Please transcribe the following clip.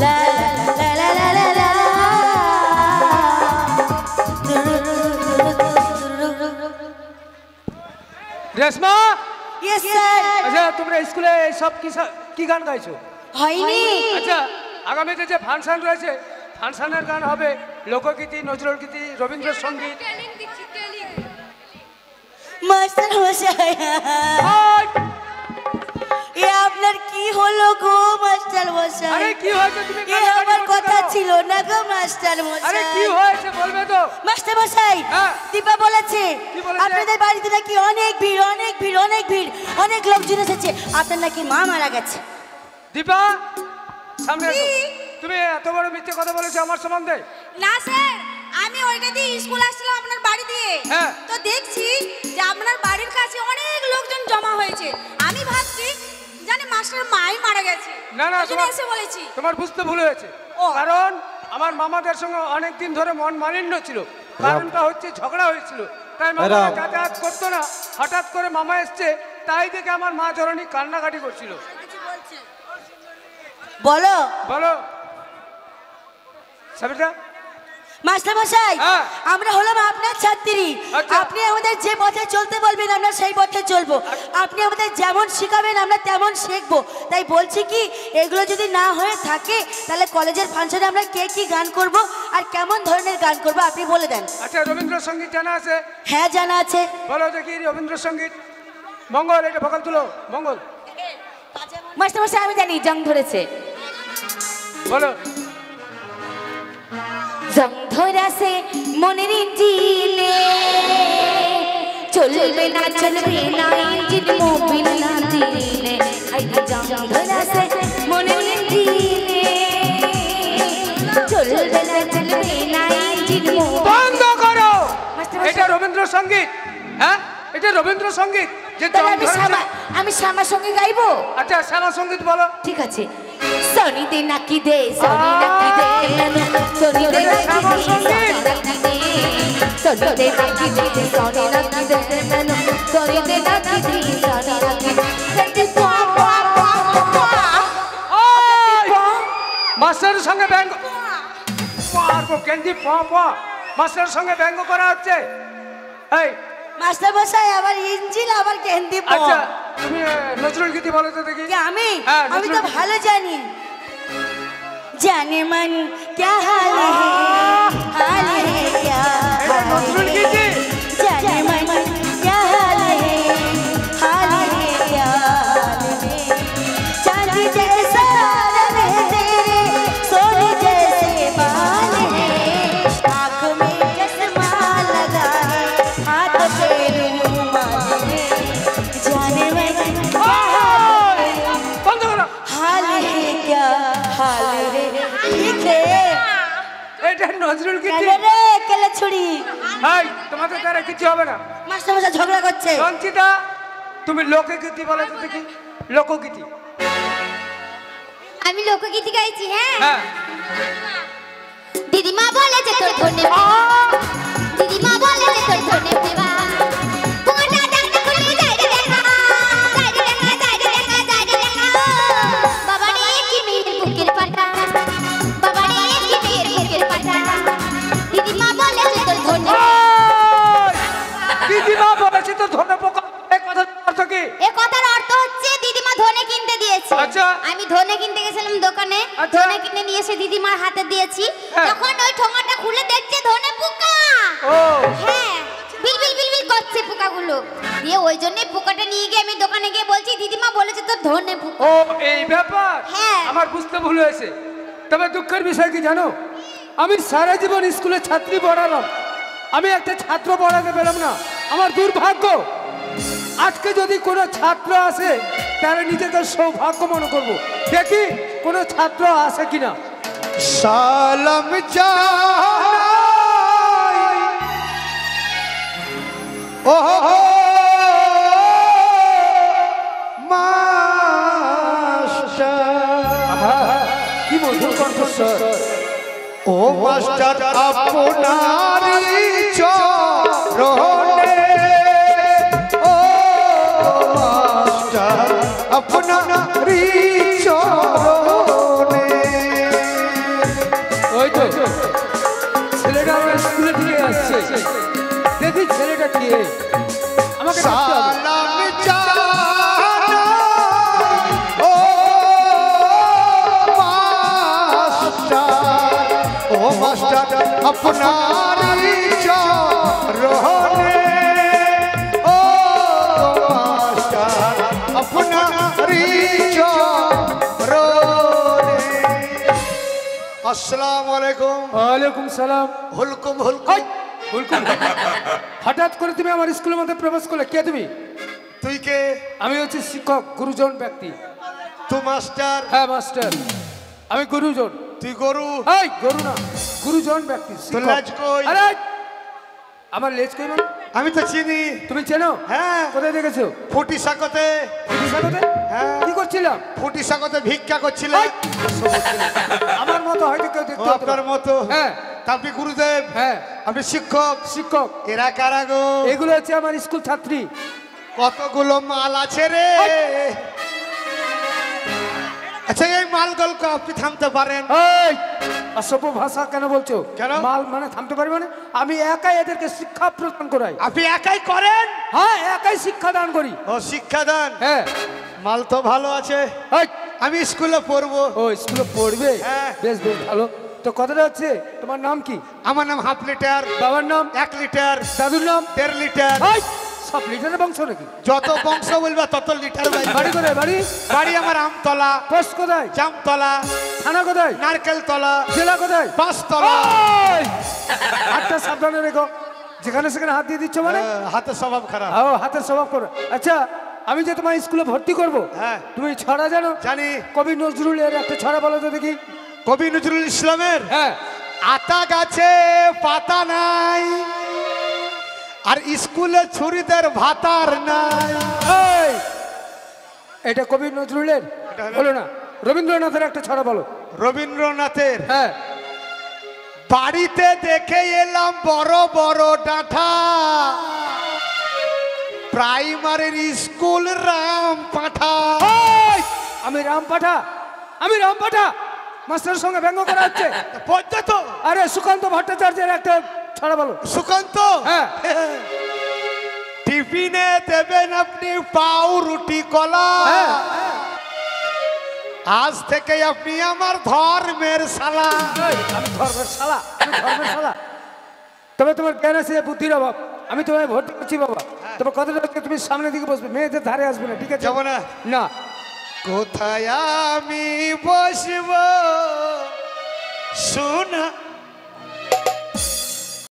লা লা লা লা লা লা। Reshma, yes sir. আচ্ছা তোমরা স্কুলে সব কি গান গাইছো? হয়নি। আচ্ছা আগামীতে যে ফাংশন রয়েছে, ফাংশনের গান হবে লোকগীতি, নজরুল গীতি, রবীন্দ্রসঙ্গীত। মাস্টার মশাই, এ আপনার কি হলো গো মাস্টার মশাই? আরে কি হয়েছে? তুমি এ আমার কথা ছিল না গো মাস্টার মশাই। আরে কি হয়েছে বলবে তো? মাস্টার মশাই, হ্যাঁ। দীপা বলেছে কি বলেছে? আপনাদের বাড়িতে নাকি অনেক ভিড়, অনেক ভিড়, অনেক ভিড়, অনেক লোকজন এসেছে, আপনার নাকি মা মারা গেছে। দীপা সামনে এসো। তুমি এত বড় মিথ্যে কথা বলেছো আমার সম্বন্ধে? না স্যার, আমি ওইটা দিয়ে স্কুল আসছিলাম আপনার বাড়ি দিয়ে। হ্যাঁ। তো দেখছি যে আপনার বাড়ির কাছে অনেক লোকজন জমা হয়েছে। আমি ভাবছি জানি মাস্টার মাই মারা গেছে। না না, তোমার এসে বলেছি। তোমার বুঝতে ভুল হয়েছে। ও। কারণ আমার মামাদের সঙ্গে অনেক দিন ধরে মন মালিন্য ছিল। কারণটা হচ্ছে ঝগড়া হয়েছিল, তাই মামা যাতায়াত করতো না। হঠাৎ করে মামা এসছে, তাই দেখে আমার মা জননী কান্নাকাটি করছিল। বলো বলো সাবিতা। মাস্টার মশাই, হ্যাঁ। আমরা হলাম আপনার ছাত্রী। আচ্ছা। আপনি আমাদের যে পথে চলতে বলবেন আমরা সেই পথে চলবো। আপনি আমাদের যেমন শিখাবেন আমরা তেমন শিখবো। তাই বলছি কি, এগুলো যদি না হয়ে থাকে তাহলে কলেজের ফাংশনে আমরা কে কি গান করব আর কেমন ধরনের গান করব আপনি বলে দেন। আচ্ছা রবীন্দ্রসঙ্গীত জানা আছে? হ্যাঁ জানা আছে। বলো দেখি রবীন্দ্রসঙ্গীত। মঙ্গল, এটা ভোকাল তুলো। মঙ্গল। মাস্টার মশাই আমি জানি, জং ধরেছে। বলো। জং ধরেছে মনের ইঞ্জিনে, চলবে না ইঞ্জিন মোবিল না দিলে। জং ধরেছে মনের ইঞ্জিনে, চলবে না ইঞ্জিন মোবিল। বন্ধ করো। এটা রবীন্দ্রসঙ্গীত। হ্যাঁ এটা রবীন্দ্রসঙ্গীত। যে আমি শ্যামা সঙ্গে গাইবো। আচ্ছা শ্যামা সঙ্গীত বলো। ঠিক আছে। সনি দে নাকি দে, সনি নাকি দে, সনি দে নাকি দে, সনি দে নাকি দে, সনি নাকি দে, সনি দে নাকি দে, সনি নাকি দে। মাস্টারের সঙ্গে ব্যঙ্গ ক্যান্ডি মাস্টারের সঙ্গে ব্যঙ্গ করা হচ্ছে। এই মাস্টার মশাই আবার ইঞ্জিন আবার ক্যান্ডি। আচ্ছা তুমি নজরুল গীতি বলো তো দেখি। আমি তো ভালো জানি। জানে मन क्या हाल है, हाल है क्या, नजरुल गीति। जाने मन क्या हाल है, हाल है क्या, चांदी जैसा रंग है तेरे, सोने जैसे बाल है, आँख में चश्मा लगा है, हाथ पे रुमाल है, जाने मन क्या हाल है क्या, हाल है। এটা নজরুল গীতি। রে কেলে ছুরি। হাই তোমাদের দ্বারা কিছু হবে না। মাস্টার মশাই ঝগড়া করছে। রঞ্জিতা তুমি লোকগীতি বলো তো দেখি। লোকগীতি। আমি লোকগীতি গাইছি। হ্যাঁ হ্যাঁ। দিদিমা বলে যে তোর ধনে, দিদিমা বলে যে তোর ধনে দেবা, পুঙ্গটা ডাকতে খুলে যাই রে দেখা, যাই রে দেখা, যাই রে দেখা, যাই রে দেখা। বাবা রে কি মেয়ের বুকের পাটা, বাবা রে কি মেয়ের বুকের পাটা, দিদিমা বলে যে তোর ধনে। দিদিমা বলেছে তো ধনে পোকা। এই কথার অর্থ কি? এই কথার অর্থ হচ্ছে দিদিমা ধনে কিনতে দিয়েছে। আচ্ছা। আমি ধনে কিনতে গেছিলাম দোকানে, ধনে কিনে নিয়ে এসে দিদিমার হাতে দিয়েছি। তখন ওই ঠোঙাটা খুলে দেখছে ধনে পোকা। ও হ্যাঁ বিল বিল বিল বিল করছে পোকাগুলো। দিয়ে ওই জন্য পোকাটা নিয়ে গিয়ে আমি দোকানে গিয়ে বলছি দিদিমা বলেছে তো ধনে পোকা। ও এই ব্যাপার। হ্যাঁ। আমার বুঝতে ভুল হয়েছে। তবে দুঃখের বিষয় কি জানো, আমি সারা জীবন স্কুলে ছাত্রী পড়ালাম, আমি একটা ছাত্র পড়াতে পেলাম না। আমার দুর্ভাগ্য। আজকে যদি কোনো ছাত্র আসে তাহলে নিজেকে সৌভাগ্য মনে করব। দেখি কোনো ছাত্র আসে কিনা। সালাম জানাই ও মাস্টার। কি মধুর কণ্ঠস্বর। ও মাস্টার আপনারই চরণে, ও মাস্টার আপনারই চরণে আপনারি চরণে ও মাস্টার আপনারি চরণে। আসসালামু আলাইকুম। ওয়ালাইকুম সালাম। হুলকুম হাই! হুলকুম। হুলকুম! হঠাৎ করে তুমি আমার স্কুলের মধ্যে প্রবেশ করলে, কে তুমি? তুই কে? আমি হচ্ছে শিক্ষক, গুরুজন ব্যক্তি। তুই মাস্টার? হ্যাঁ মাস্টার, আমি গুরুজন। তুই গরু? এই গরু না, গুরুজন ব্যক্তি, তোর শিক্ষক। লেজ কই? আরে আমার লেজ কই মানে? আমি তো চিনি। তুমি চেনো? হ্যাঁ। কোথায় দেখেছো? ফুটি সাকতে। ফুটি সাগতে? হ্যাঁ। কি করছিলাম? ফুটি সাকতে ভিক্ষা করছিলে। এই! আমার মতো হয়তো কেউ ও দেখতে হতো না। আপনার মতো? হ্যাঁ আপনি গুরুদেব? হ্যাঁ আপনি শিক্ষক? শিক্ষক। এরা কারা গো? এগুলো হচ্ছে আমার স্কুল ছাত্রী। কতগুলো মাল আছে রে। আচ্ছা এই মালগুলোকে আপনি থামতে পারেন? এই অসভ্য ভাষা কেন বলছো? কেন? মাল মানে থামতে পারি মানে? আমি একাই এদেরকে শিক্ষা প্রদান করাই। আপনি একাই করেন? হ্যাঁ একাই শিক্ষা দান করি। ও শিক্ষাদান। হ্যাঁ। মাল তো ভালো আছে। এই! আমি স্কুলে পড়বো। ও স্কুলে পড়বে? হ্যাঁ। বেশ বেশ ভালো। তো কথাটা হচ্ছে, তোমার নাম কি? আমার নাম হাফ লিটার। বাবার নাম? 1 লিটার। দাদুর নাম? 1.5 লিটার। এই! সব লিটারের বংশ নাকি? যত বংশ বলবা তত লিটার বাড়ি বাইবে। কোথায়? বাড়ি বাড়ি আমার আমতলা, পোস্ট কোথায়? জামতলা, থানা কোথায়? নারকেল তলা, জেলা কোথায়? পাঁচতলা। এই! হাতটা সাবধানে রেখো, যেখানে সেখানে হাত দিয়ে দিচ্ছ মানে? হাতের স্বভাব খারাপ। ও হাতের স্বভাব করো। আচ্ছা আমি যে তোমার স্কুলে ভর্তি করব, হ্যাঁ। তুমি ছড়া জানো? জানি। কবি নজরুলের একটা ছড়া বলো তো দেখি। কবি নজরুল ইসলামের? হ্যাঁ। আতা গাছে পাতা নাই, আর স্কুলে ছুরিদের ভাতার নাই। এই! এটা কবি নজরুলের এটা হলো- বলো না, রবীন্দ্রনাথের একটা ছড়া বলো। রবীন্দ্রনাথের? হ্যাঁ। বাড়িতে দেখে এলাম বড় বড় ডাঁঠা, প্রাইমারির স্কুল রাম পাঠা। এই! আমি রাম পাঠা, আমি রাম পাঠা, মাস্টারের সঙ্গে ব্যঙ্গ করা হচ্ছে। পর্যন্ত আরে সুকান্ত ভট্টাচার্যের একটা ছড়া বলো। সুকান্ত? হ্যাঁ। টিফিনে দেবেন আপনি পাউ রুটি কলা, হ্যাঁ। আজ থেকে আপনি আমার ধর্মের শালা। এই, আমি ধর্মের শালা, আমি ধর্মের শালা। তবে তোমার জ্ঞান আছে, বুদ্ধির অভাব। আমি তোমায় ভর্তি করছি বাবা, তবে কথাটা হচ্ছে তুমি সামনের দিকে বসবে, মেয়েদের ধারে আসবে না, ঠিক আছে? যাবো না? না। কোথায় আমি বসব শোনা